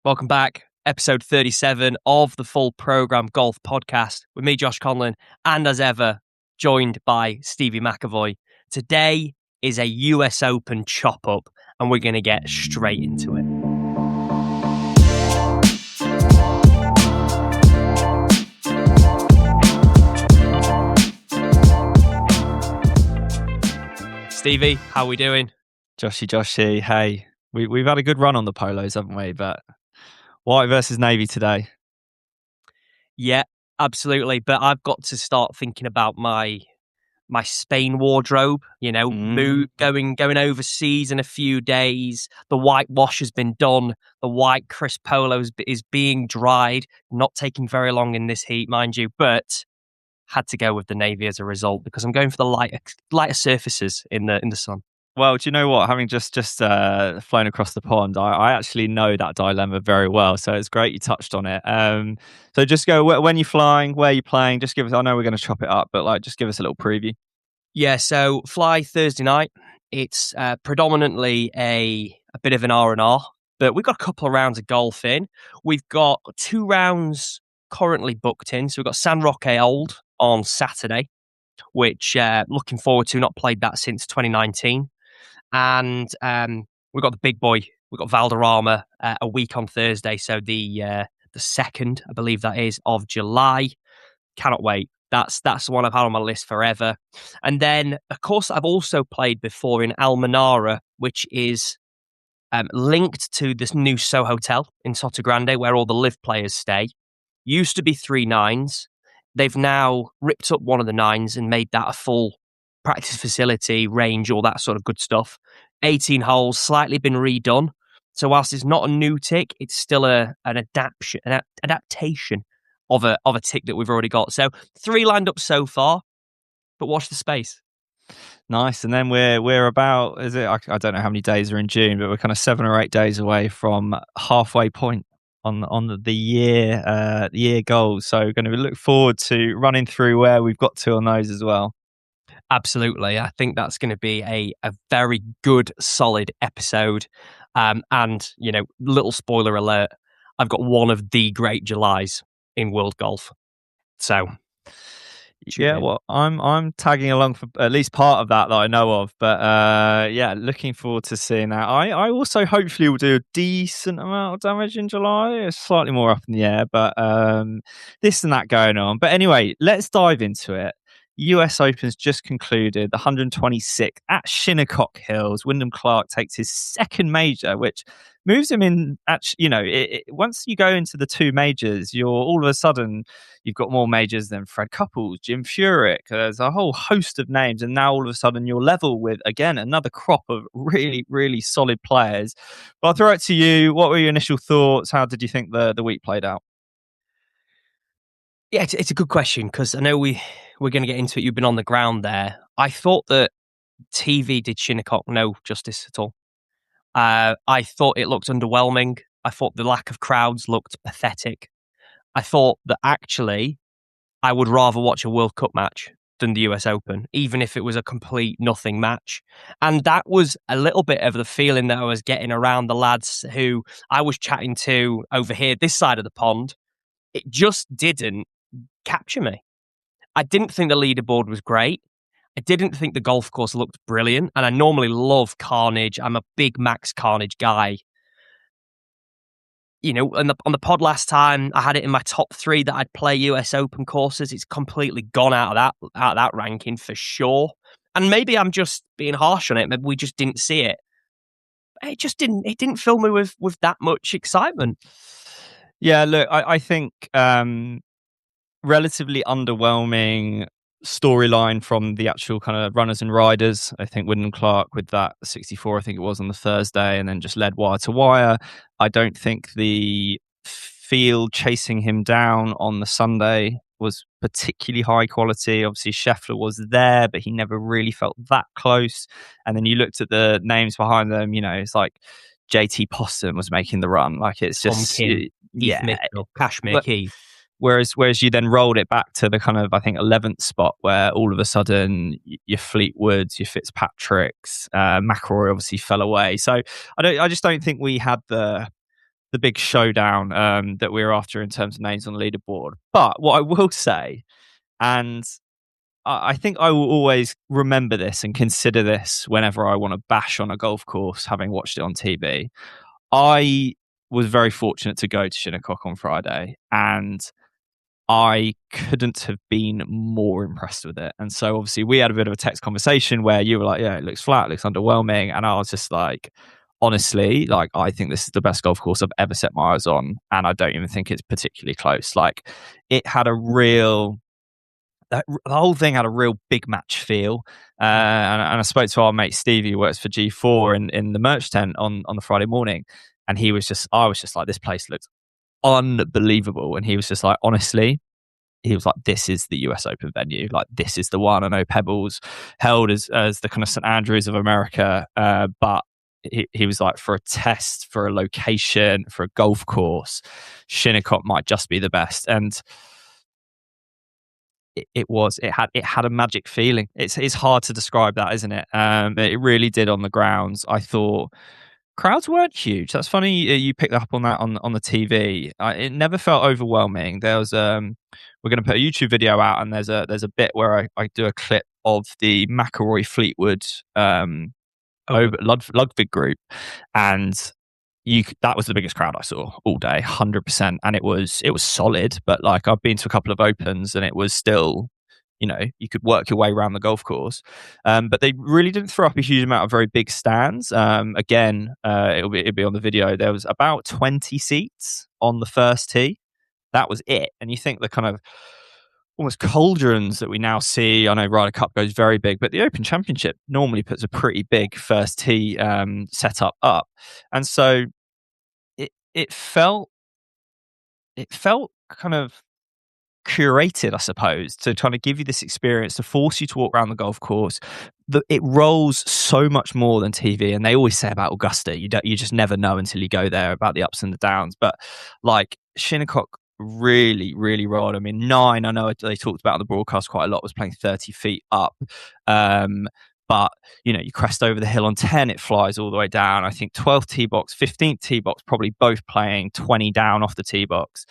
Welcome back. Episode 37 of the Full Programme Golf Podcast with me, Josh Conlon, and as ever, joined by Stevie McAvoy. Today is a US Open chop-up, and we're going to get straight into it. Stevie, how are we doing? Joshy, hey. We've had a good run on the polos, haven't we? But white versus navy today. Yeah, absolutely. But I've got to start thinking about my Spain wardrobe, going overseas in a few days. The whitewash has been done. The white crisp polo is being dried, not taking very long in this heat, mind you, but had to go with the navy as a result because I'm going for the lighter surfaces in the sun. Well, do you know what? Having just flown across the pond, I actually know that dilemma very well. So it's great you touched on it. So just go, when you're flying, where you're playing, just give us, I know we're going to chop it up, but just give us a little preview. Yeah, so fly Thursday night. It's predominantly a bit of an R&R, but we've got a couple of rounds of golf in. We've got 2 rounds currently booked in. So we've got San Roque Old on Saturday, which looking forward to. Not played that since 2019. And we've got the big boy. We've got Valderrama a week on Thursday. So the 2nd, I believe that is, of July. Cannot wait. That's the one I've had on my list forever. And then, of course, I've also played before in Almenara, which is linked to this new Sohotel in Sotogrande, where all the live players stay. Used to be 3 nines. They've now ripped up one of the 9s and made that a full practice facility, range, all that sort of good stuff. 18 holes, slightly been redone. So whilst it's not a new tick, it's still an adaptation of a tick that we've already got. So 3 lined up so far, but watch the space. Nice. And then we're about, is it? I don't know how many days are in June, but we're kind of 7 or 8 days away from halfway point on the year goals. So we're going to look forward to running through where we've got to on those as well. Absolutely. I think that's going to be a very good, solid episode. And, little spoiler alert, I've got one of the great Julys in world golf. So, yeah, well, I'm tagging along for at least part of that I know of. But looking forward to seeing that. I also hopefully will do a decent amount of damage in July. It's slightly more up in the air, but this and that going on. But anyway, let's dive into it. US Open's just concluded, the 126th at Shinnecock Hills. Wyndham Clark takes his 2nd major, which moves him in. Actually, once you go into the 2 majors, you're all of a sudden you've got more majors than Fred Couples, Jim Furyk. There's a whole host of names, and now all of a sudden you're level with again another crop of really, really solid players. But I'll throw it to you. What were your initial thoughts? How did you think the week played out? Yeah, it's a good question because I know we're going to get into it. You've been on the ground there. I thought that TV did Shinnecock no justice at all. I thought it looked underwhelming. I thought the lack of crowds looked pathetic. I thought that actually I would rather watch a World Cup match than the US Open, even if it was a complete nothing match. And that was a little bit of the feeling that I was getting around the lads who I was chatting to over here, this side of the pond. It just didn't capture me. I didn't think the leaderboard was great. I didn't think the golf course looked brilliant. And I normally love Carnage. I'm a big Max Carnage guy. On the pod last time, I had it in my top 3 that I'd play US Open courses. It's completely gone out of that ranking for sure. And maybe I'm just being harsh on it. Maybe we just didn't see it. It didn't fill me with that much excitement. Yeah, look, I think relatively underwhelming storyline from the actual kind of runners and riders. I think Wyndham Clark with that 64, I think it was on the Thursday, and then just led wire to wire. I don't think the field chasing him down on the Sunday was particularly high quality. Obviously, Scheffler was there, but he never really felt that close. And then you looked at the names behind them, it's like JT Poston was making the run. Like, it's just, Tom Kim, Keith Mitchell, Kashmir Keith. Whereas you then rolled it back to the kind of, I think, 11th spot where all of a sudden your Fleetwoods, your Fitzpatricks, McIlroy obviously fell away. So I just don't think we had the the big showdown that we're after in terms of names on the leaderboard. But what I will say, and I think I will always remember this and consider this whenever I want to bash on a golf course, having watched it on TV. I was very fortunate to go to Shinnecock on Friday, and I couldn't have been more impressed with it. And so obviously we had a bit of a text conversation where you were like, yeah, it looks flat, it looks underwhelming. And I was just like, honestly, like, I think this is the best golf course I've ever set my eyes on. And I don't even think it's particularly close. Like, it had a real, the whole thing had a real big match feel. And I spoke to our mate Stevie, who works for G4 in the merch tent on the Friday morning. And I was just like, this place looks unbelievable. And he was just like, honestly, he was like, this is the US Open venue. Like, this is the one. I know Pebbles held as the kind of St. Andrews of America. But he was like, for a test, for a location, for a golf course, Shinnecock might just be the best. And it had a magic feeling. It's hard to describe that, isn't it? It really did on the grounds. I thought crowds weren't huge. That's funny you picked up on that on the TV. It never felt overwhelming. There was we're going to put a YouTube video out, and there's a bit where I do a clip of the McIlroy Fleetwood Ludwig group, and that was the biggest crowd I saw all day, 100%. And it was solid, but like, I've been to a couple of Opens and it was still, you could work your way around the golf course. But they really didn't throw up a huge amount of very big stands. Again, it'll be on the video. There was about 20 seats on the first tee. That was it. And you think the kind of almost cauldrons that we now see, I know Ryder Cup goes very big, but the Open Championship normally puts a pretty big first tee setup up. And so it felt kind of curated, I suppose, to try to give you this experience, to force you to walk around the golf course. It rolls so much more than TV, and they always say about Augusta, you just never know until you go there about the ups and the downs. But like, Shinnecock really, really rolled. I mean, 9, I know they talked about on the broadcast quite a lot, was playing 30 feet up. But, you crest over the hill on 10, it flies all the way down. I think 12th tee box, 15th tee box, probably both playing 20 down off the tee box.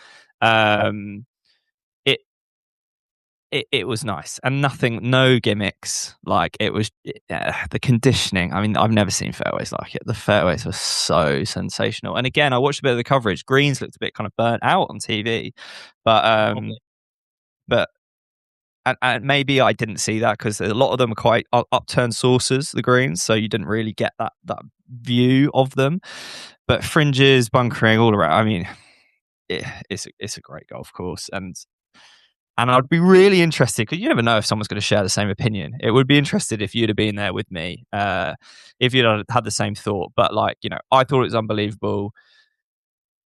It was nice, and no gimmicks. Like, it was the conditioning. I mean, I've never seen fairways like it. The fairways were so sensational. And again, I watched a bit of the coverage. Greens looked a bit kind of burnt out on TV, but and maybe I didn't see that because a lot of them are quite upturned saucers, the greens, so you didn't really get that view of them. But fringes, bunkering, all around. I mean, it's a great golf course, and I'd be really interested, because you never know if someone's going to share the same opinion. It would be interested if you'd have been there with me, if you'd had the same thought. But like, I thought it was unbelievable.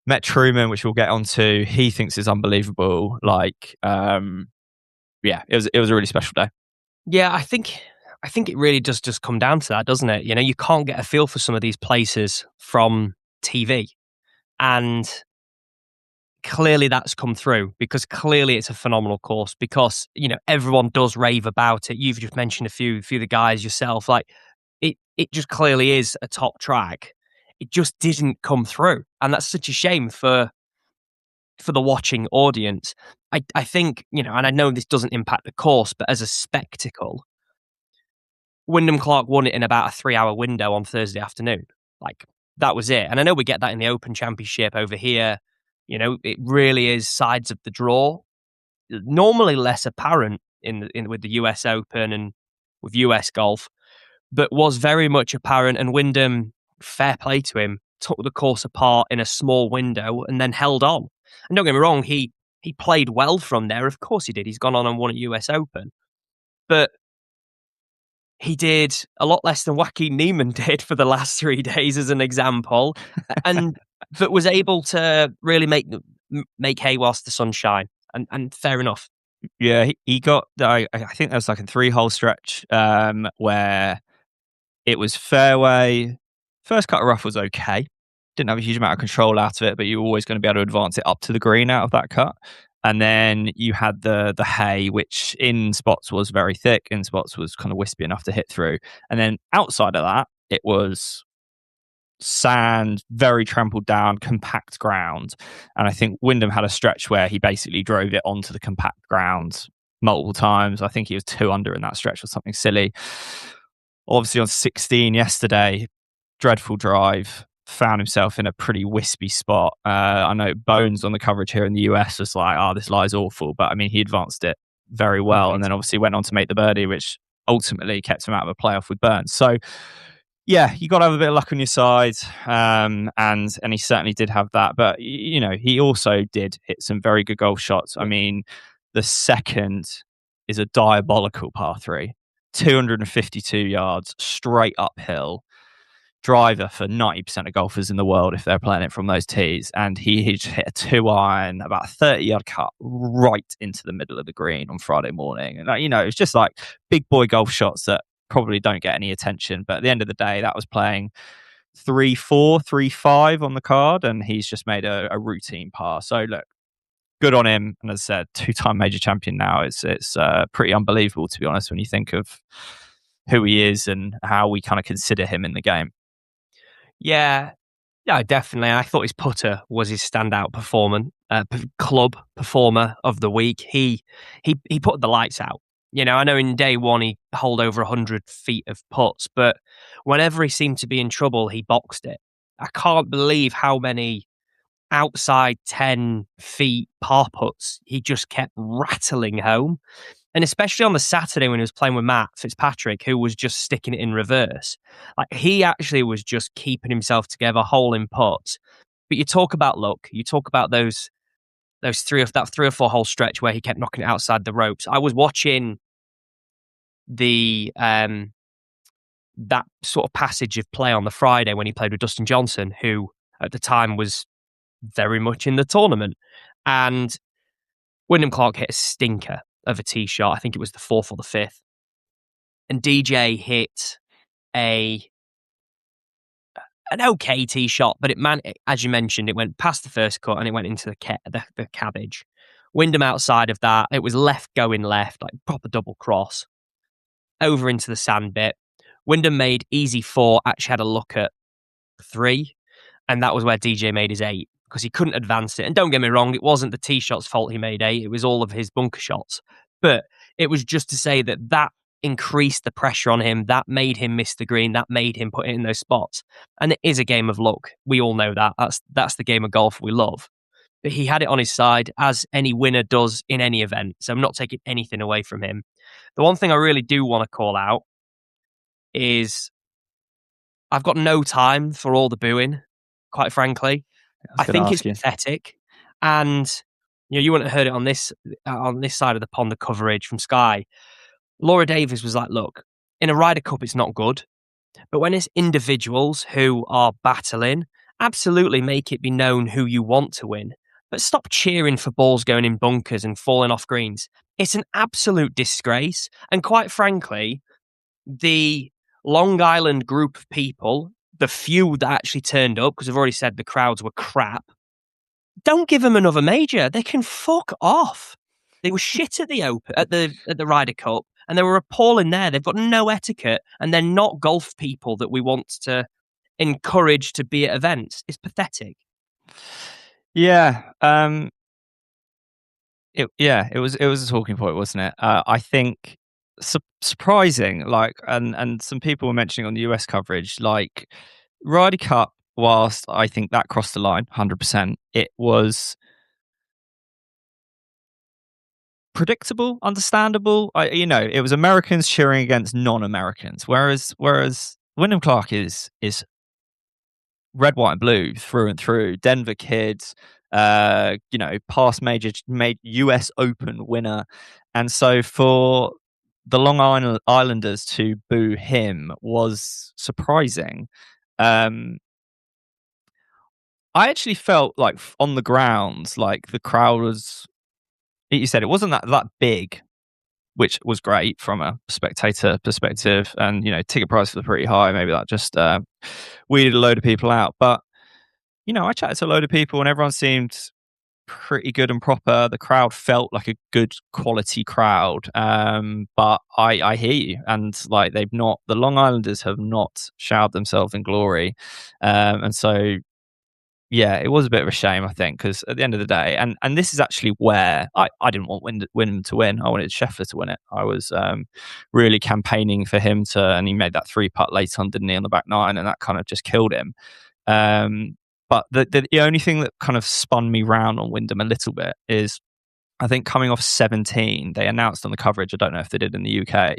Met Truman, which we'll get onto. He thinks it's unbelievable. Like, yeah, it was a really special day. Yeah, I think it really does just come down to that, doesn't it? You can't get a feel for some of these places from TV, and clearly that's come through, because clearly it's a phenomenal course, because everyone does rave about it. You've just mentioned a few of the guys yourself. Like, it just clearly is a top track. It just didn't come through, and that's such a shame for the watching audience. I think, and I know this doesn't impact the course, but as a spectacle, Wyndham Clark won it in about a 3-hour window on Thursday afternoon. Like, that was it. And I know we get that in the Open Championship over here. It really is sides of the draw. Normally less apparent with the US Open and with US golf, but was very much apparent. And Wyndham, fair play to him, took the course apart in a small window and then held on. And don't get me wrong, he played well from there. Of course he did. He's gone on and won at US Open. But he did a lot less than Joaquin Niemann did for the last 3 days, as an example, and but was able to really make hay whilst the sun shine. And fair enough. Yeah, he got, I think there was like a 3-hole stretch where it was fairway. First cut of rough was okay. Didn't have a huge amount of control out of it, but you were always going to be able to advance it up to the green out of that cut. And then you had the hay, which in spots was very thick, in spots was kind of wispy enough to hit through. And then outside of that, it was sand, very trampled down, compact ground. And I think Wyndham had a stretch where he basically drove it onto the compact ground multiple times. I think he was 2 under in that stretch or something silly. Obviously on 16 yesterday, dreadful drive, found himself in a pretty wispy spot. I know Bones on the coverage here in the US was like, oh, this lie's awful. But I mean, he advanced it very well. And then obviously went on to make the birdie, which ultimately kept him out of a playoff with Burns. So yeah, you got to have a bit of luck on your side, and he certainly did have that. But you know, he also did hit some very good golf shots. I mean, the second is a diabolical par 3, 252 yards straight uphill, driver for 90% of golfers in the world if they're playing it from those tees, and he just hit a 2-iron, about a 30-yard cut right into the middle of the green on Friday morning. And you know, it's just like big boy golf shots that probably don't get any attention, but at the end of the day, that was playing 3-4, 3-5 on the card, and he's just made a routine par. So look, good on him. And as I said, 2-time major champion now. It's pretty unbelievable, to be honest, when you think of who he is and how we kind of consider him in the game. Yeah, definitely. I thought his putter was his standout club performer of the week. He put the lights out. You know, I know in day one he holed over 100 feet of putts, but whenever he seemed to be in trouble, he boxed it. I can't believe how many outside 10 feet par putts he just kept rattling home. And especially on the Saturday when he was playing with Matt Fitzpatrick, who was just sticking it in reverse. Like, he actually was just keeping himself together, hole in putts. But you talk about luck. You talk about that 3 or 4 hole stretch where he kept knocking it outside the ropes. I was watching the that sort of passage of play on the Friday when he played with Dustin Johnson, who at the time was very much in the tournament. And Wyndham Clark hit a stinker of a tee shot. I think it was the 4th or the 5th. And DJ hit an okay tee shot, but as you mentioned, it went past the first cut and it went into the cabbage. Wyndham outside of that, it was left going left, like proper double cross, over into the sand bit. Wyndham made easy 4, actually had a look at 3, and that was where DJ made his 8, because he couldn't advance it. And don't get me wrong, it wasn't the tee shot's fault he made 8, it was all of his bunker shots. But it was just to say that increased the pressure on him, that made him miss the green, that made him put it in those spots. And it is a game of luck. We all know that. That's the game of golf we love. But he had it on his side, as any winner does in any event. So I'm not taking anything away from him. The one thing I really do want to call out is I've got no time for all the booing, quite frankly. I think it's pathetic. And you wouldn't have heard it on this side of the pond, the coverage from Sky. Laura Davies was like, look, in a Ryder Cup, it's not good. But when it's individuals who are battling, absolutely make it be known who you want to win. But stop cheering for balls going in bunkers and falling off greens. It's an absolute disgrace. And quite frankly, the Long Island group of people, the few that actually turned up, because I've already said the crowds were crap, don't give them another major. They can fuck off. They were shit at the Ryder Cup, and they were appalling there. They've got no etiquette, and they're not golf people that we want to encourage to be at events. It's pathetic. Yeah. It was a talking point, wasn't it? I think surprising, like, and some people were mentioning on the US coverage, like Ryder Cup, whilst I think that crossed the line 100%, it was predictable, understandable. It was Americans cheering against non-Americans, whereas Wyndham Clark is red, white, and blue through and through. Denver kids, past major US Open winner, and so for the Long Islanders to boo him was surprising. I actually felt like on the ground, like the crowd was. You said it wasn't that big, which was great from a spectator perspective, and ticket prices were pretty high. Maybe that just weeded a load of people out. But I chatted to a load of people, and everyone seemed pretty good and proper. The crowd felt like a good quality crowd. But I hear you, and like the Long Islanders have not showered themselves in glory, and so yeah, it was a bit of a shame, I think, because at the end of the day, and this is actually where I didn't want Wyndham to win. I wanted Scheffler to win it. I was really campaigning for him to, and he made that 3-putt late on, didn't he, on the back nine, and that kind of just killed him. But the only thing that kind of spun me round on Wyndham a little bit is, I think coming off 17, they announced on the coverage, I don't know if they did in the UK,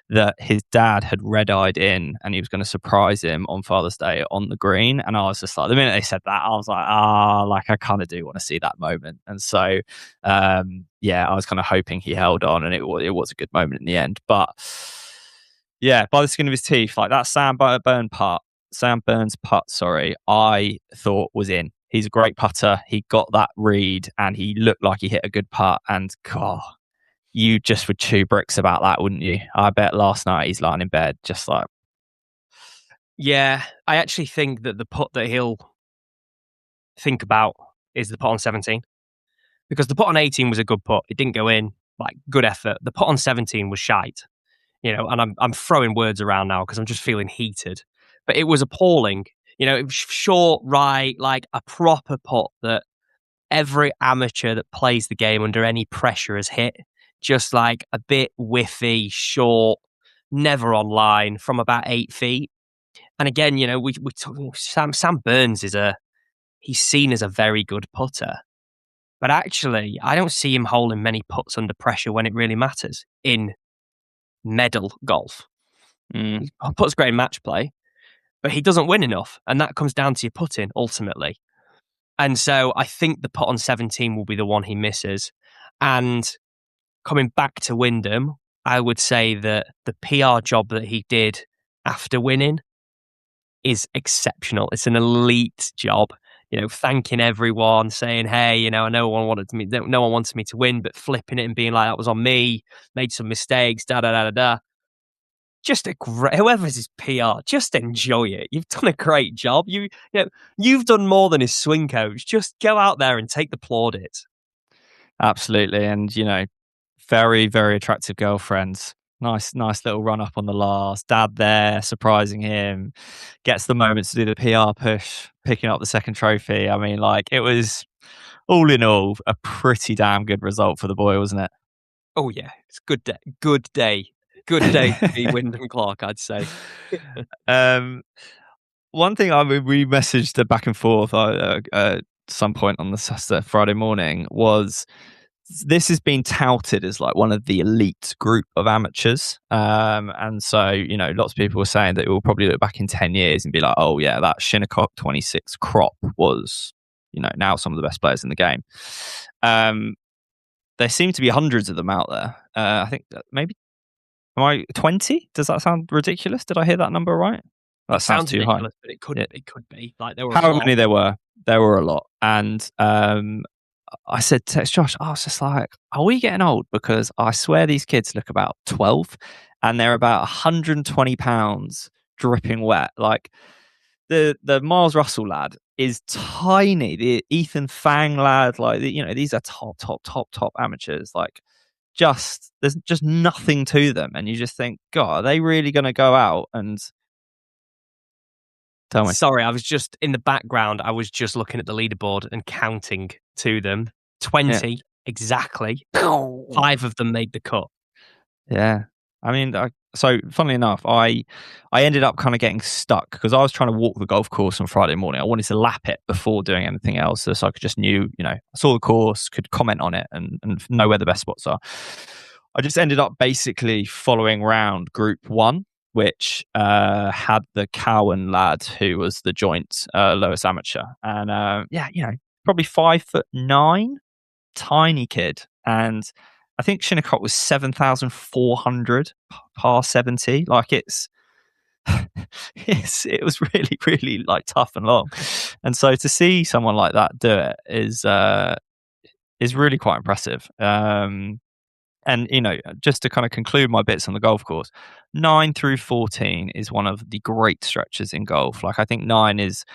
that his dad had red-eyed in and he was going to surprise him on Father's Day on the green. And I was just like, the minute they said that, I was like, like I kind of do want to see that moment. And so, yeah, I was kind of hoping he held on, and it was a good moment in the end. But yeah, by the skin of his teeth, like that Sam Burns putt, I thought was in. He's a great putter. He got that read and he looked like he hit a good putt. And God, you just would chew bricks about that, wouldn't you? I bet last night he's lying in bed just like... Yeah, I actually think that the putt that he'll think about is the putt on 17. Because the putt on 18 was a good putt. It didn't go in, like good effort. The putt on 17 was shite. And I'm throwing words around now because I'm just feeling heated. But it was appalling. It was short, right, like a proper putt that every amateur that plays the game under any pressure has hit. Just like a bit whiffy, short, never on line from about 8 feet. And again, we talk, Sam Burns he's seen as a very good putter. But actually, I don't see him holding many putts under pressure when it really matters in medal golf. He puts great in match play, but he doesn't win enough. And that comes down to your putting, ultimately. And so I think the putt on 17 will be the one he misses. And coming back to Wyndham, I would say that the PR job that he did after winning is exceptional. It's an elite job. Thanking everyone, saying, "Hey, no one wanted me to win," but flipping it and being like, "That was on me. Made some mistakes." Da da da da da. Just a great, whoever's his PR, just enjoy it. You've done a great job. You've done more than his swing coach. Just go out there and take the plaudits. Absolutely, and very, very attractive girlfriends. Nice little run up on the last. Dad there surprising him, gets the moment to do the PR push, picking up the second trophy. I mean, like, it was all in all a pretty damn good result for the boy, wasn't it? Oh yeah, it's good day. Good day to be Wyndham Clark, I'd say. One thing we messaged back and forth at some point on the Friday morning was, this has been touted as like one of the elite group of amateurs. And so, lots of people were saying that it will probably look back in 10 years and be like, oh yeah, that Shinnecock 26 crop was, now some of the best players in the game. There seem to be hundreds of them out there. I think maybe, am I 20? Does that sound ridiculous? Did I hear that number right? That sounds too high. But it could be. Like, there were how many there were. There were a lot. And I said to Josh, I was just like, are we getting old? Because I swear these kids look about 12 and they're about 120 pounds dripping wet. Like the Miles Russell lad is tiny. The Ethan Fang lad, like, these are top amateurs. Like, there's just nothing to them. And you just think, God, are they really going to go out and... Tell me. Sorry, I was just in the background. I was just looking at the leaderboard and counting to them. 20 exactly. 5 of them made the cut. Yeah, I mean, so funnily enough, I ended up kind of getting stuck because I was trying to walk the golf course on Friday morning. I wanted to lap it before doing anything else, so I could just I saw the course, could comment on it, and know where the best spots are. I just ended up basically following round Group 1, which had the Cowan lad who was the joint lowest amateur. And probably 5'9", tiny kid. And I think Shinnecock was 7,400 par 70. Like, it was really, really like tough and long. And so to see someone like that do it is really quite impressive. And, just to kind of conclude my bits on the golf course, 9 through 14 is one of the great stretches in golf. Like, I think 9 is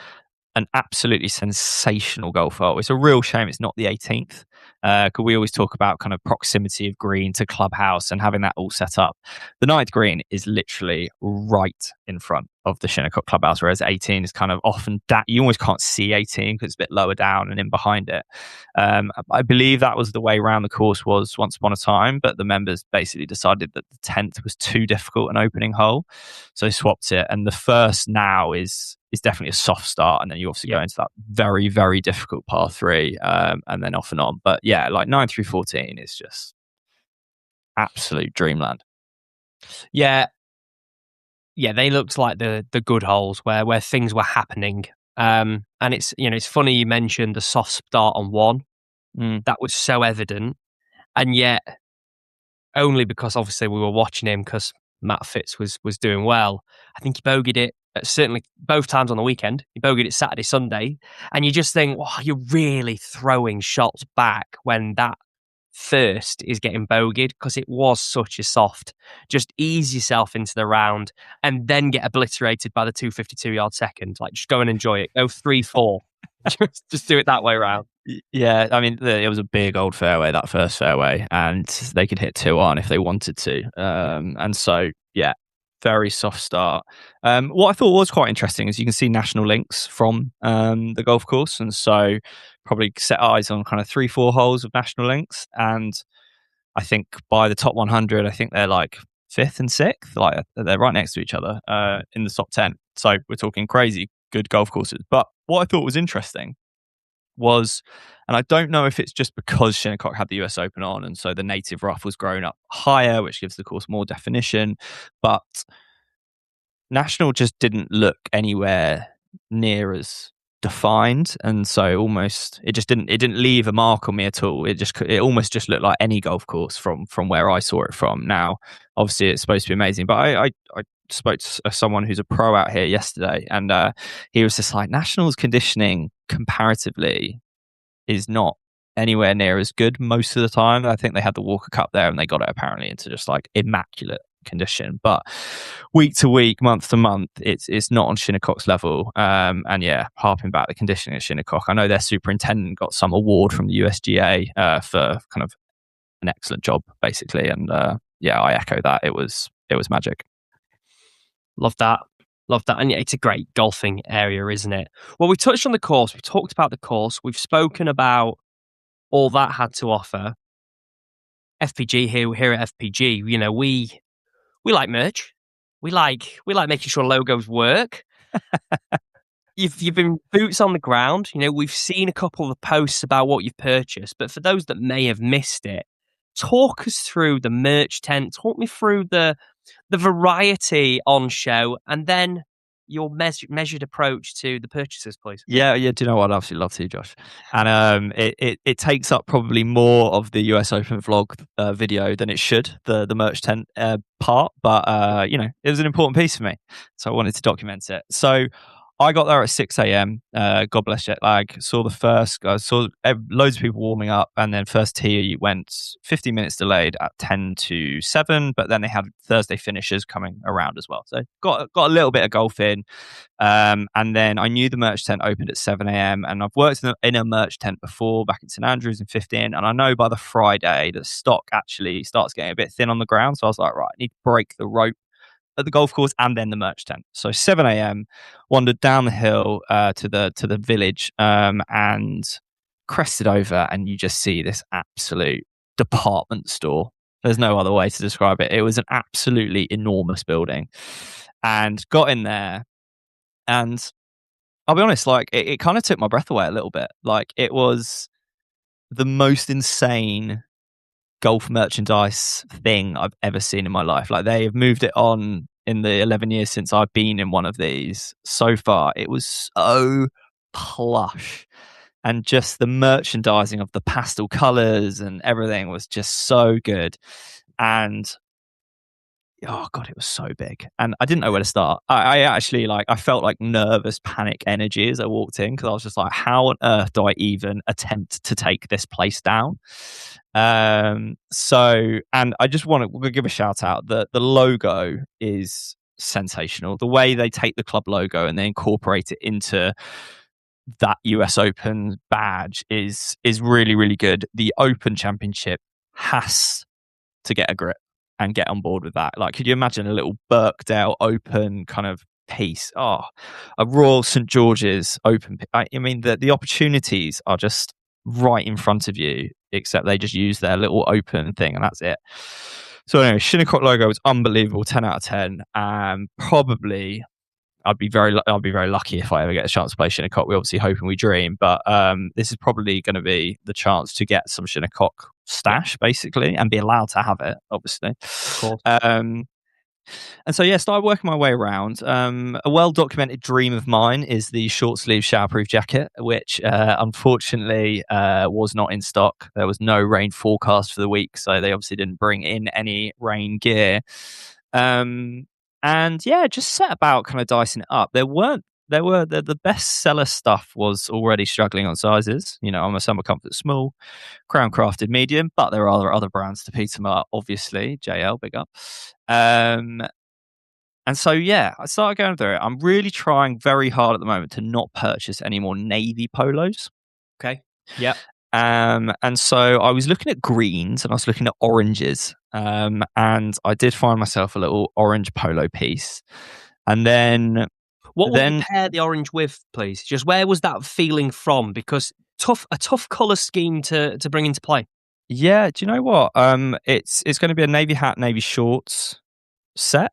an absolutely sensational golf hole. It's a real shame it's not the 18th, because we always talk about kind of proximity of green to clubhouse and having that all set up. The 9th green is literally right in front of the Shinnecock clubhouse, whereas 18 is kind of often you almost can't see 18 because it's a bit lower down and in behind it. I believe that was the way around the course was once upon a time, but the members basically decided that the 10th was too difficult an opening hole, so they swapped it. And the first now is definitely a soft start, and then you obviously go into that very, very difficult par 3, and then off and on. But yeah, like 9 through 14 is just absolute dreamland. Yeah, they looked like the good holes where things were happening. And it's funny you mentioned the soft start on 1. That was so evident, and yet only because obviously we were watching him because Matt Fitz was doing well. I think he bogeyed it certainly both times on the weekend. He bogeyed it Saturday, Sunday, and you just think, oh, you're really throwing shots back when that first is getting bogeyed, because it was such a soft. Just ease yourself into the round and then get obliterated by the 252-yard second. Like, just go and enjoy it. Go 3-4. just do it that way around. Yeah, I mean, it was a big old fairway, that first fairway, and they could hit 2 on if they wanted to. And so, yeah, very soft start. What I thought was quite interesting is you can see national links from the golf course, and so probably set eyes on kind of 3-4 holes of national links. And I think by the top 100, I think they're like 5th and 6th, like they're right next to each other in the top 10. So we're talking crazy good golf courses. But what I thought was interesting was, and I don't know if it's just because Shinnecock had the US Open on, and so the native rough was grown up higher, which gives the course more definition, but National just didn't look anywhere near as defined, and so almost it didn't leave a mark on me at all. It almost just looked like any golf course from where I saw it from. Now, obviously, it's supposed to be amazing, but I spoke to someone who's a pro out here yesterday, and he was just like, National's conditioning comparatively is not anywhere near as good most of the time. I think they had the Walker Cup there, and they got it apparently into just like immaculate condition, but week to week, month to month, it's not on Shinnecock's level. And yeah, harping back the conditioning at Shinnecock, I know their superintendent got some award from the USGA for kind of an excellent job, basically. And yeah, I echo that. It was magic. Love that. And yeah, it's a great golfing area, isn't it? Well, we touched on the course. We talked about the course. We've spoken about all that had to offer. FPG here at FPG, you know, we like merch. We like making sure logos work. You've been boots on the ground. You know, we've seen a couple of the posts about what you've purchased, but for those that may have missed it, talk us through the merch tent. Talk me through the variety on show, and then your measured approach to the purchases, please. Yeah. Do you know what? I'd absolutely love to, Josh. And it takes up probably more of the US Open vlog video than it should, the merch tent part. But you know, it was an important piece for me, so I wanted to document it. So I got there at 6 a.m. God bless jet lag. I saw loads of people warming up, and then first tee went 15 minutes delayed at 10 to 7. But then they had Thursday finishers coming around as well, so got a little bit of golf in. And then I knew the merch tent opened at 7 a.m. and I've worked in a merch tent before back in St Andrews in 15, and I know by the Friday that stock actually starts getting a bit thin on the ground. So I was like, right, I need to break the rope at the golf course and then the merch tent. So 7 a.m. wandered down the hill to the village and crested over, and you just see this absolute department store. There's no other way to describe it. It was an absolutely enormous building, and got in there, and I'll be honest, like it kind of took my breath away a little bit. Like, it was the most insane golf merchandise thing I've ever seen in my life. Like, they have moved it on in the 11 years since I've been in one of these. So far, it was so plush, and just the merchandising of the pastel colors and everything was just so good. And oh god, it was so big, and I didn't know where to start. I actually, like, I felt like nervous panic energy as I walked in, because I was just like, how on earth do I even attempt to take this place down? So, and I just want to give a shout out. The logo is sensational. The way they take the club logo and they incorporate it into that US Open badge is really, really good. The Open Championship has to get a grip and get on board with that. Like, could you imagine a little Birkdale Open kind of piece? Oh, a Royal St George's Open. I mean, the opportunities are just right in front of you, except they just use their little Open thing and that's it. So anyway, Shinnecock logo is unbelievable, 10 out of 10. Probably I'll be very lucky if I ever get a chance to play Shinnecock. We obviously hope and we dream, but this is probably going to be the chance to get some Shinnecock stash, basically, and be allowed to have it, obviously. Of course. And so, started working my way around. A well-documented dream of mine is the short-sleeve showerproof jacket, which unfortunately was not in stock. There was no rain forecast for the week, so they obviously didn't bring in any rain gear. And just set about kind of dicing it up. The best seller stuff was already struggling on sizes. I'm a Summer Comfort small, Crown Crafted medium, but there are other brands to Peter Mark, obviously. JL, big up. And so, I started going through it. I'm really trying very hard at the moment to not purchase any more navy polos. Okay. Yeah. And so I was looking at greens and I was looking at oranges. And I did find myself a little orange polo piece. And then what would you pair the orange with, please? Just where was that feeling from? Because a tough colour scheme to bring into play. Yeah, do you know what? It's going to be a navy hat, navy shorts set.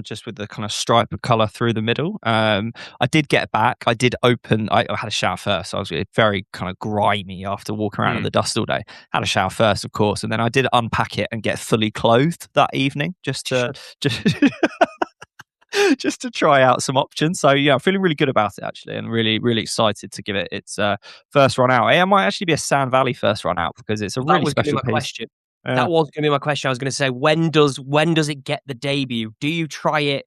Just with the kind of stripe of colour through the middle. I did get back. I did open. I had a shower first. So I was very kind of grimy after walking around in the dust all day. Had a shower first, of course, and then I did unpack it and get fully clothed that evening, just to try out some options. So I'm feeling really good about it actually, and really, really excited to give it its first run out. It might actually be a Sand Valley first run out because it's a really special piece. Question. That was going to be my question. I was going to say, when does it get the debut? Do you try it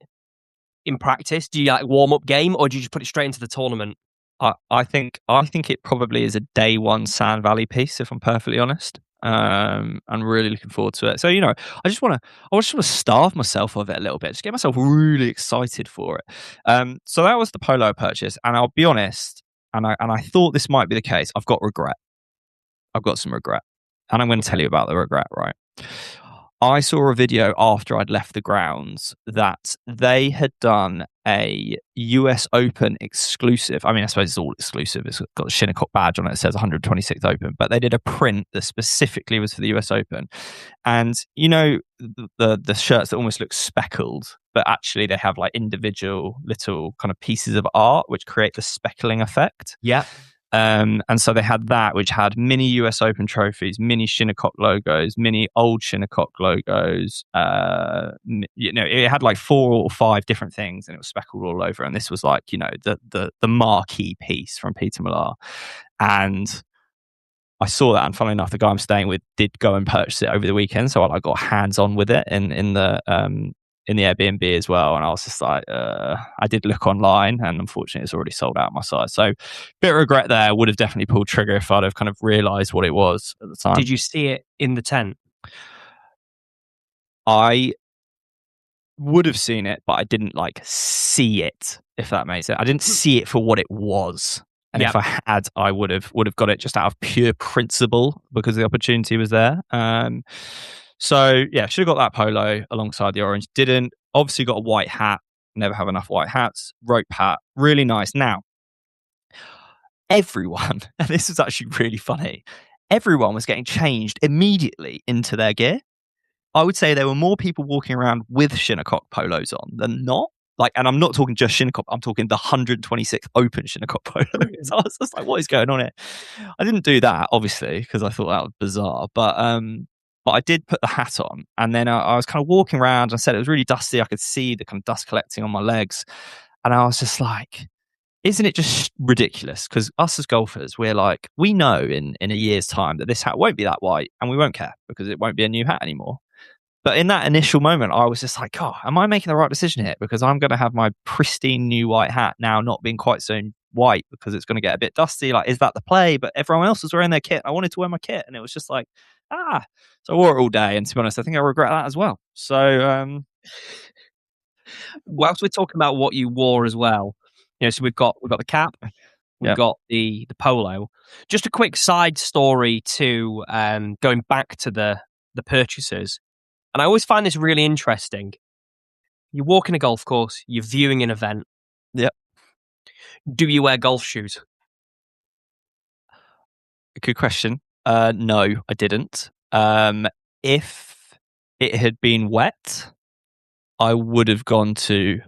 in practice? Do you warm up game, or do you just put it straight into the tournament? I think it probably is a day one Sand Valley piece, if I'm perfectly honest. I'm really looking forward to it. So I just want to starve myself of it a little bit, just get myself really excited for it. So that was the polo purchase, and I'll be honest, and I thought this might be the case. I've got regret. I've got some regret. And I'm going to tell you about the regret, right? I saw a video after I'd left the grounds that they had done a US Open exclusive. I mean, I suppose it's all exclusive. It's got the Shinnecock badge on it. It says 126th Open. But they did a print that specifically was for the US Open. And, the shirts that almost look speckled, but actually they have like individual little kind of pieces of art which create the speckling effect. Yeah. And so they had that, which had mini US Open trophies, mini Shinnecock logos, mini old Shinnecock logos. It had like 4 or 5 different things, and it was speckled all over. And this was like, the marquee piece from Peter Millar. And I saw that, and funnily enough, the guy I'm staying with did go and purchase it over the weekend, so I got hands on with it in the Airbnb as well. And I was just like, I did look online, and unfortunately it's already sold out on my site. So bit of regret there. Would have definitely pulled trigger if I'd have kind of realised what it was at the time. Did you see it in the tent? I would have seen it, but I didn't see it, if that makes sense. I didn't see it for what it was. And if I had, I would have got it just out of pure principle because the opportunity was there. So should have got that polo alongside the orange. Didn't. Obviously got a white hat. Never have enough white hats. Rope hat. Really nice. Now, everyone, and this was actually really funny, everyone was getting changed immediately into their gear. I would say there were more people walking around with Shinnecock polos on than not. And I'm not talking just Shinnecock, I'm talking the 126th Open Shinnecock polo. So I was just like, what is going on here? I didn't do that, obviously, because I thought that was bizarre. But I did put the hat on, and then I was kind of walking around. I said it was really dusty. I could see the kind of dust collecting on my legs. And I was just like, isn't it just ridiculous? Because us as golfers, we're like, we know in a year's time that this hat won't be that white, and we won't care because it won't be a new hat anymore. But in that initial moment, I was just like, oh, am I making the right decision here? Because I'm going to have my pristine new white hat now not being quite so white because it's going to get a bit dusty. Is that the play? But everyone else was wearing their kit. I wanted to wear my kit, and it was just like, So I wore it all day, and to be honest, I think I regret that as well. So, whilst we're talking about what you wore as well, so we've got the cap, We got the polo. Just a quick side story to going back to the purchases. And I always find this really interesting. You're walking a golf course, you're viewing an event. Yep. Do you wear golf shoes? Good question. No, I didn't. If it had been wet, I would have gone to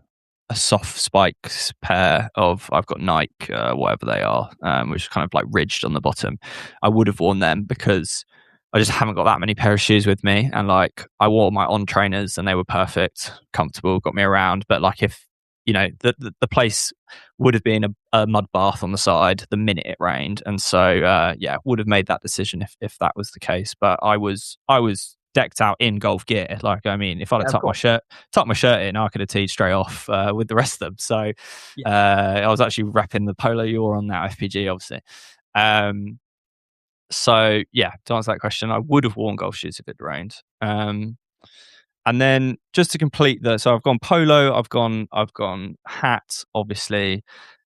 a soft spikes pair of, I've got Nike, whatever they are, which is kind of like ridged on the bottom. I would have worn them because I just haven't got that many pair of shoes with me. And like, I wore my on trainers and they were perfect, comfortable, got me around. But like, if, you know, the place would have been a mud bath on the side the minute it rained. And so, would have made that decision if that was the case. But I was decked out in golf gear. Like, I mean, if I'd have tucked my shirt in, I could have teed straight off with the rest of them. So I was actually repping the polo you were on now, FPG, obviously. So yeah, to answer that question, I would have worn golf shoes if it rained. And then just to complete so I've gone polo, I've gone hat, obviously.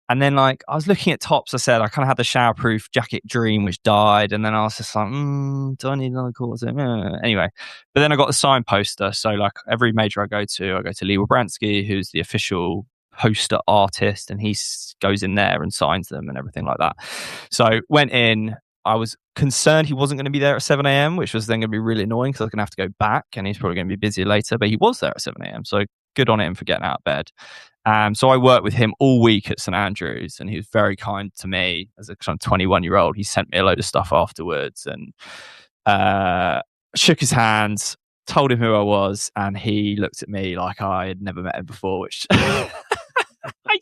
And then like I was looking at tops, I said I kind of had the showerproof jacket dream, which died. And then I was just like, do I need another quarter? Anyway, but then I got the sign poster. So like every major I go to Lee Wabransky, who's the official poster artist, and he goes in there and signs them and everything like that. So went in. I was concerned he wasn't going to be there at 7 a.m., which was then going to be really annoying because I was going to have to go back and he's probably going to be busy later. But he was there at 7 a.m. So good on him for getting out of bed. So I worked with him all week at St Andrews, and he was very kind to me as a kind of 21-year-old. He sent me a load of stuff afterwards and shook his hands, told him who I was, and he looked at me like I had never met him before, which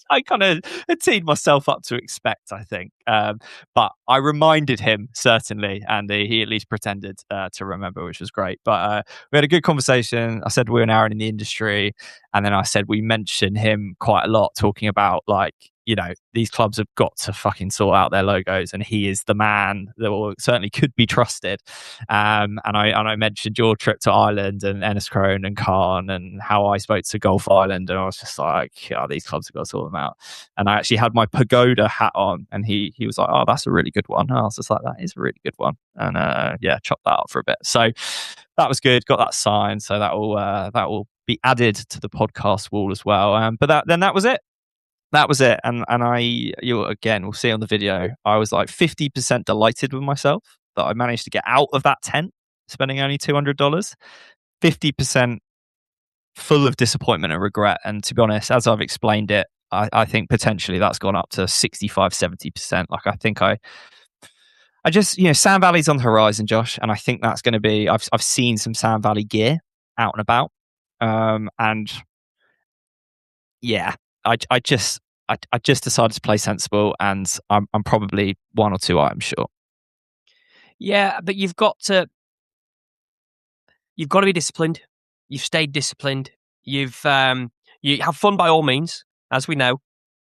I kind of had teed myself up to expect, I think. But I reminded him, certainly, and he at least pretended to remember, which was great. But we had a good conversation. I said we're an hour in the industry, and then I said we mention him quite a lot, talking about like, you know, these clubs have got to fucking sort out their logos, and he is the man that certainly could be trusted. And I mentioned your trip to Ireland and Enniscrone and Cairn and how I spoke to Gulf Island, and I was just like, yeah, these clubs have got to sort them out. And I actually had my pagoda hat on, and he was like, oh, that's a really good one. And I was just like, that is a really good one. And chopped that up for a bit. So that was good. Got that signed, so that will be added to the podcast wall as well. But that was it. That was it. And again, we'll see on the video, I was like 50% delighted with myself that I managed to get out of that tent, spending only $200. 50% full of disappointment and regret. And to be honest, as I've explained it, I think potentially that's gone up to 65, 70%. Like, I think I just, you know, Sand Valley's on the horizon, Josh. And I think that's going to be, I've seen some Sand Valley gear out and about. And yeah, I just decided to play sensible, and I'm probably one or two items short. Yeah, but you've got to be disciplined. You've stayed disciplined. You have fun by all means, as we know.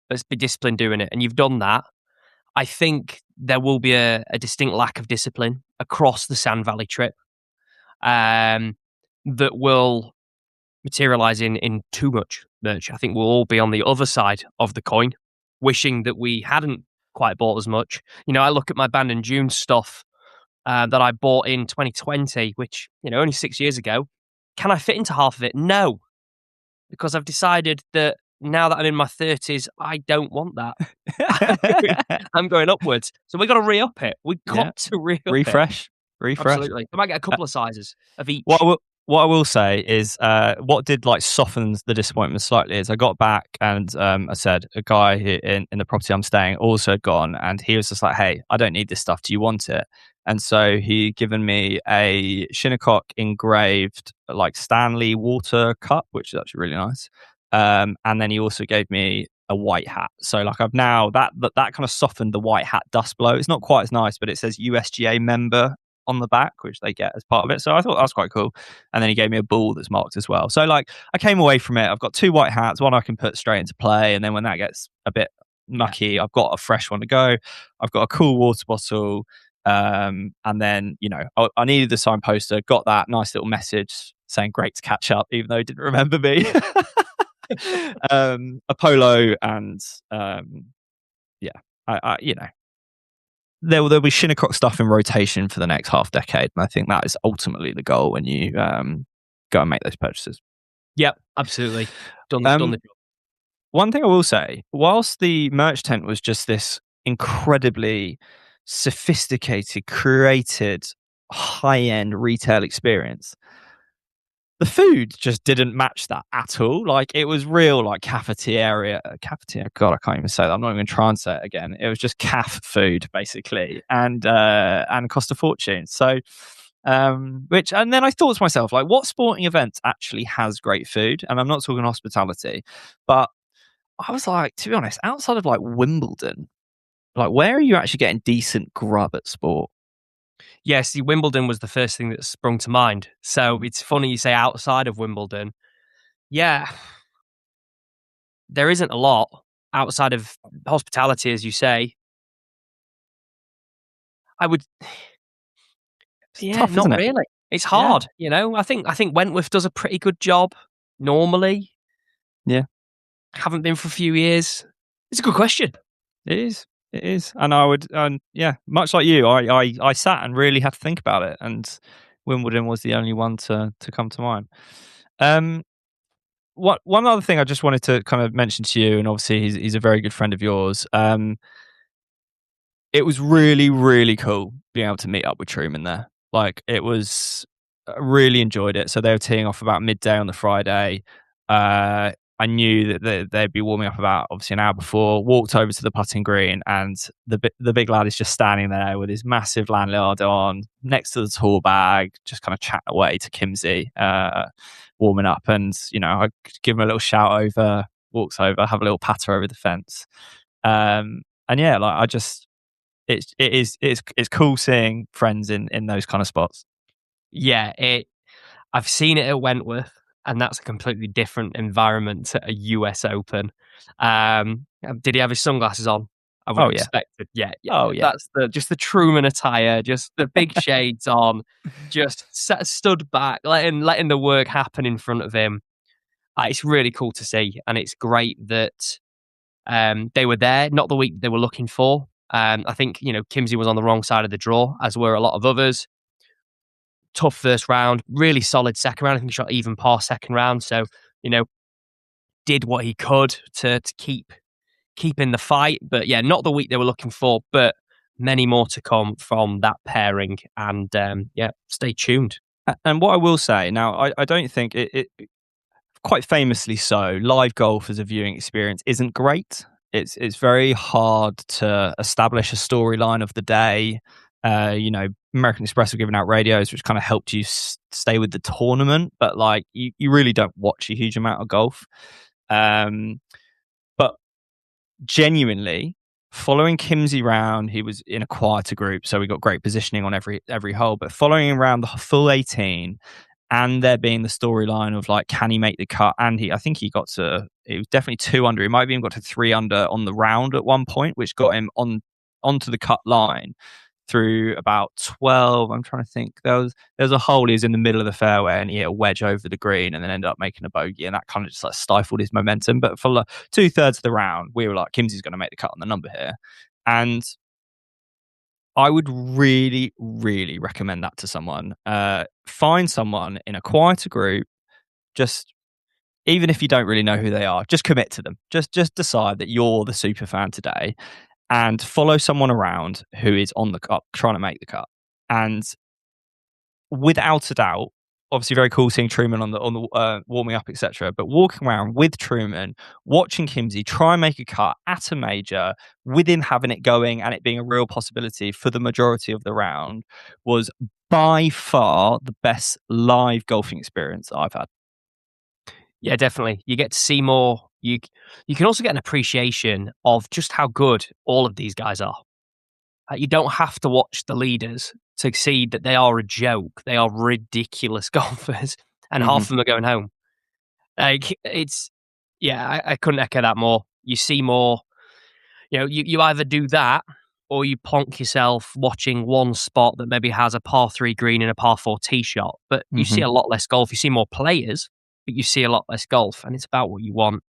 Let's be disciplined doing it, and you've done that. I think there will be a distinct lack of discipline across the Sand Valley trip that will materialize in too much merch. I think we'll all be on the other side of the coin, wishing that we hadn't quite bought as much. You know, I look at my Band and Dune stuff that I bought in 2020, which, you know, only 6 years ago. Can I fit into half of it? No, because I've decided that now that I'm in my 30s, I don't want that. I'm going upwards. So we've got to re-up it. We've got to re-up refresh. Absolutely. I might get a couple of sizes of each. What I will say is what did like soften the disappointment slightly is I got back and I said a guy in the property I'm staying also had gone, and he was just like, hey, I don't need this stuff. Do you want it? And so he given me a Shinnecock engraved like Stanley water cup, which is actually really nice. And then he also gave me a white hat. So like I've now that kind of softened the white hat dust blow. It's not quite as nice, but it says USGA member on the back, which they get as part of it. So I thought that was quite cool. And then he gave me a ball that's marked as well. So like I came away from it. I've got two white hats, one I can put straight into play. And then when that gets a bit mucky, I've got a fresh one to go. I've got a cool water bottle. And then, you know, I needed the sign poster, got that nice little message saying great to catch up, even though he didn't remember me. A polo and there'll be Shinnecock stuff in rotation for the next half decade, and I think that is ultimately the goal when you go and make those purchases. Yep, absolutely. Done the job. One thing I will say, whilst the merch tent was just this incredibly sophisticated, created, high-end retail experience, the food just didn't match that at all. Like, it was real, like, cafeteria. God, I can't even say that. I'm not even going to try and say it again. It was just caf food, basically, and cost a fortune. So, and then I thought to myself, like, what sporting event actually has great food? And I'm not talking hospitality, but I was like, to be honest, outside of like Wimbledon, like, where are you actually getting decent grub at sport? Yeah, see, Wimbledon was the first thing that sprung to mind. So it's funny you say outside of Wimbledon. Yeah, there isn't a lot outside of hospitality, as you say. I would, Tough, not isn't it? really. It's hard, I think Wentworth does a pretty good job normally. Yeah, haven't been for a few years. It's a good question. It is, and I would, much like you, I sat and really had to think about it, and Wimbledon was the only one to come to mind. One other thing I just wanted to kind of mention to you, and obviously he's a very good friend of yours. It was really, really cool being able to meet up with Truman there. Like, it was, I really enjoyed it. So they were teeing off about midday on the Friday. I knew that they'd be warming up about obviously an hour before. Walked over to the putting green, and the big lad is just standing there with his massive lanyard on, next to the tool bag, just kind of chatting away to Kimsey, warming up. And I give him a little shout over, walks over, have a little patter over the fence, and yeah, like, I just. It's cool seeing friends in those kind of spots. Yeah, I've seen it at Wentworth, and that's a completely different environment to a US Open. Did he have his sunglasses on? I would have expected. Yeah. Oh, yeah. That's just the Truman attire, just the big shades on, just stood back, letting the work happen in front of him. It's really cool to see, and it's great that they were there, not the week they were looking for. I think, Kimsey was on the wrong side of the draw, as were a lot of others. Tough first round, really solid second round. I think he shot even par second round. So, did what he could to keep in the fight. But yeah, not the week they were looking for, but many more to come from that pairing. And stay tuned. And what I will say now, I don't think it quite famously so, live golf as a viewing experience isn't great. It's very hard to establish a storyline of the day. American Express were giving out radios, which kind of helped you stay with the tournament, but like you really don't watch a huge amount of golf. But genuinely, following Kimsey round, he was in a quieter group, so we got great positioning on every hole. But following around the full 18, and there being the storyline of like, can he make the cut? And I think he was definitely 2 under. He might have even got to 3 under on the round at one point, which got him onto the cut line through about 12. I'm trying to think. There's a hole, he's in the middle of the fairway, and he hit a wedge over the green and then ended up making a bogey, and that kind of just like stifled his momentum. But for like 2/3 of the round, we were like, Kimsey's going to make the cut on the number here. And I would really, really recommend that to someone. Find someone in a quieter group, just even if you don't really know who they are, just commit to them. Just decide that you're the super fan today, and follow someone around who is on the cut, trying to make the cut. And without a doubt, obviously very cool seeing Truman on the warming up, etc. But walking around with Truman, watching Kimsey try and make a cut at a major, with him having it going and it being a real possibility for the majority of the round, was by far the best live golfing experience I've had. Yeah, definitely. You get to see more. You can also get an appreciation of just how good all of these guys are. You don't have to watch the leaders to see that they are a joke. They are ridiculous golfers, and half of them are going home. Like, I couldn't echo that more. You see more. You either do that, or you plonk yourself watching one spot that maybe has a par 3 green and a par 4 tee shot. But you see a lot less golf. You see more players, but you see a lot less golf, and it's about what you want.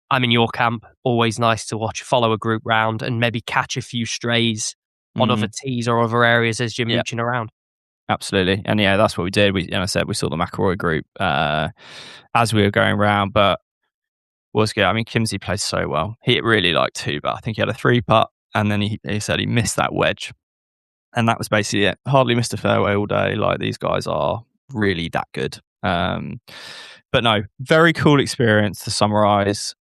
I'm in your camp. Always nice to follow a group round and maybe catch a few strays on other tees or other areas as you're mooching around. Absolutely. And yeah, that's what we did. I said we saw the McElroy group as we were going around, but was good. I mean, Kimsey plays so well. He hit really like 2, but I think he had a 3-putt, and then he said he missed that wedge. And that was basically it. Hardly missed a fairway all day. Like, these guys are really that good. But no, very cool experience to summarize.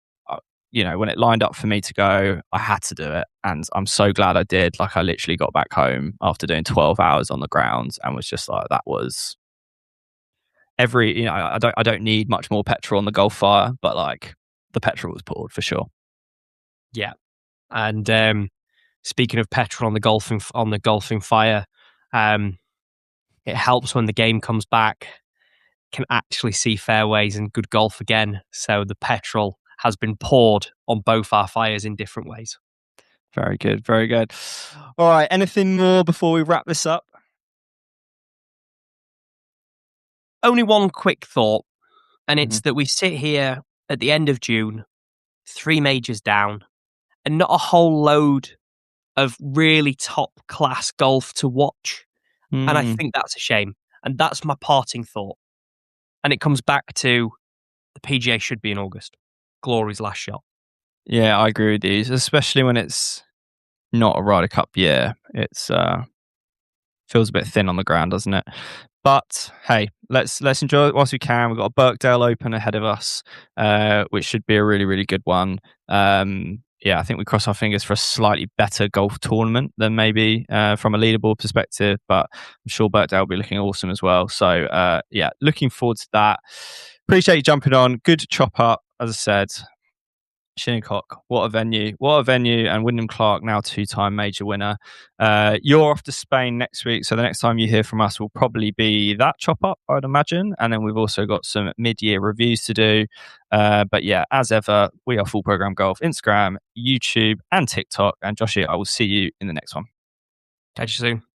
When it lined up for me to go, I had to do it. And I'm so glad I did. Like, I literally got back home after doing 12 hours on the grounds and was just like, that was I don't need much more petrol on the golf fire, but like, the petrol was poured for sure. Yeah. And speaking of petrol on the golfing fire, it helps when the game comes back, can actually see fairways and good golf again. So the petrol has been poured on both our fires in different ways. Very good. Very good. All right. Anything more before we wrap this up? Only one quick thought, and it's that we sit here at the end of June, 3 majors down, and not a whole load of really top class golf to watch. And I think that's a shame. And that's my parting thought. And it comes back to the PGA should be in August. Glory's last shot. Yeah, I agree with you, especially when it's not a Ryder Cup year. It's feels a bit thin on the ground, doesn't it? But hey, let's enjoy it whilst we can. We've got a Birkdale Open ahead of us, which should be a really, really good one. I think we cross our fingers for a slightly better golf tournament than maybe from a leaderboard perspective, but I'm sure Birkdale will be looking awesome as well. So looking forward to that. Appreciate you jumping on. Good chop up, as I said. Shinnecock, what a venue, and Wyndham Clark, now 2-time major winner. You're off to Spain next week, so the next time you hear from us will probably be that chop up, I'd imagine, and then we've also got some mid-year reviews to do. But yeah, as ever, we are Full Program Golf, Instagram, YouTube and TikTok, and Joshy, I will see you in the next one. Catch you soon.